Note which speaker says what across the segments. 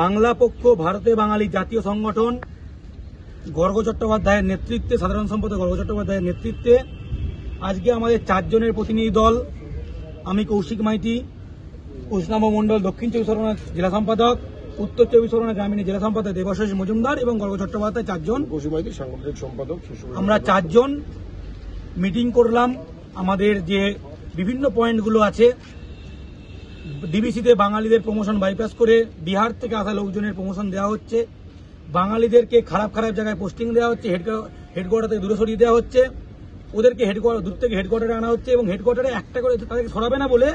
Speaker 1: বাংলা পক্ষ ভারতে বাঙালি জাতীয় সংগঠন গর্গ চট্টোপাধ্যায়ের নেতৃত্বে, সাধারণ সম্পাদক গর্গ চট্টোপাধ্যায়ের নেতৃত্বে আজকে আমাদের 4 জনের প্রতিনিধি দল, আমি কৌশিক মাইতি, কৃষ্ণাভ মণ্ডল দক্ষিণ 24 পরগনা জেলা সম্পাদক, উত্তর 24 পরগনা গ্রামীণ জেলা সম্পাদক দেবাশিস মজুমদার এবং গর্গ চট্টোপাধ্যায় 4 জন
Speaker 2: সাংগঠনিক সম্পাদক,
Speaker 1: আমরা 4 জন মিটিং করলাম। আমাদের যে বিভিন্ন পয়েন্টগুলো আছে, ডিবিসিতে বাঙালিদের প্রমোশন বাইপাস করে বিহার থেকে আসা লোকজনের প্রমোশন দেওয়া হচ্ছে, বাঙালিদেরকে খারাপ খারাপ জায়গায় পোস্টিং দেওয়া হচ্ছে, হেডকোয়ার্টার থেকে দূরে সরিয়ে দেওয়া হচ্ছে, ওদেরকে দূর থেকে হেডকোয়ার্টারে আনা হচ্ছে এবং হেডকোয়ার্টারে একটা করে তাদেরকে সরাবে না বলে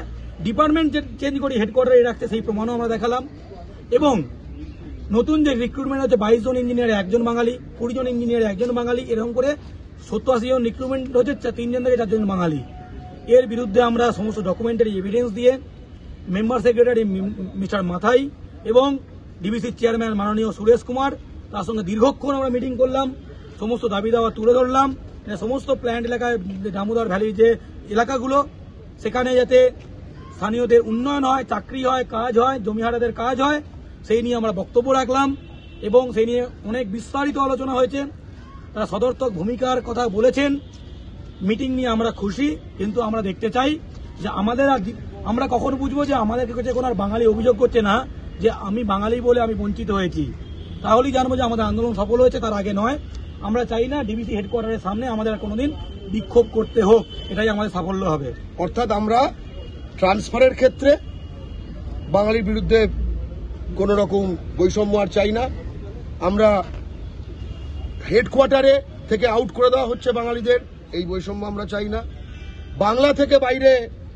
Speaker 1: ডিপার্টমেন্ট চেঞ্জ করে হেডকোয়ার্টারে রাখছে, সেই প্রমাণও আমরা দেখালাম। এবং নতুন যে রিক্রুটমেন্ট হচ্ছে 22 জন ইঞ্জিনিয়ারে 1 জন বাঙালি, 20 জন ইঞ্জিনিয়ারে 1 জন বাঙালি, এরকম করে 70-80 জন রিক্রুটমেন্ট হচ্ছে 3 জন থেকে 4 জন বাঙালি। এর বিরুদ্ধে আমরা সমস্ত ডকুমেন্টারি এভিডেন্স দিয়ে মেম্বার সেক্রেটারি মিস্টার মাথাই এবং ডিবিসির চেয়ারম্যান মাননীয় সুরেশ কুমার, তার সঙ্গে দীর্ঘক্ষণ আমরা মিটিং করলাম, সমস্ত দাবি দাওয়া তুলে ধরলাম। সমস্ত প্ল্যান্ট এলাকায়, দামোদর ভ্যালির যে এলাকাগুলো, সেখানে যাতে স্থানীয়দের উন্নয়ন হয়, চাকরি হয়, কাজ হয়, জমিহারাদের কাজ হয়, সেই নিয়ে আমরা বক্তব্য রাখলাম এবং সেই নিয়ে অনেক বিস্তারিত আলোচনা হয়েছে। তারা সদর্থক ভূমিকার কথা বলেছেন। মিটিং নিয়ে আমরা খুশি, কিন্তু আমরা দেখতে চাই যে আমরা কখন বুঝবো যে আমাদের কাছে কোনো আর বাঙালি অভিযোগ করছে না যে আমি বাঙালি বলে আমি বঞ্চিত হয়েছি, তাহলেই জানবো যে আমাদের আন্দোলন সফল হয়েছে, তার আগে নয়। আমরা চাই না ডিবিসি হেডকোয়ার্টারের সামনে আমাদের আর কোনোদিন বিক্ষোভ করতে হোক, এটাই আমাদের সাফল্য হবে।
Speaker 2: অর্থাৎ আমরা ট্রান্সফারের ক্ষেত্রে বাঙালির বিরুদ্ধে কোন রকম বৈষম্য আর চাই না। আমরা হেডকোয়ার্টারে থেকে আউট করে দেওয়া হচ্ছে বাঙালিদের, এই বৈষম্য আমরা চাই না। বাংলা থেকে বাইরে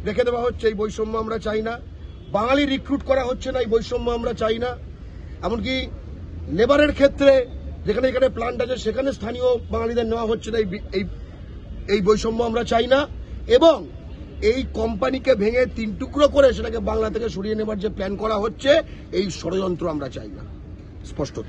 Speaker 2: রেখে দেওয়া হচ্ছে, এই বৈষম্য আমরা চাই না। বাঙালি রিক্রুট করা হচ্ছে না, এই বৈষম্য আমরা চাই না। এমনকি লেবারের ক্ষেত্রে যেখানে এখানে প্ল্যান্ট আছে সেখানে স্থানীয় বাঙালিদের নেওয়া হচ্ছে না, এই বৈষম্য আমরা চাই না। এবং এই কোম্পানিকে ভেঙে 3 টুকরো করে সেটাকে বাংলা থেকে সরিয়ে নেবার যে প্ল্যান করা হচ্ছে, এই ষড়যন্ত্র আমরা চাই না, স্পষ্টত।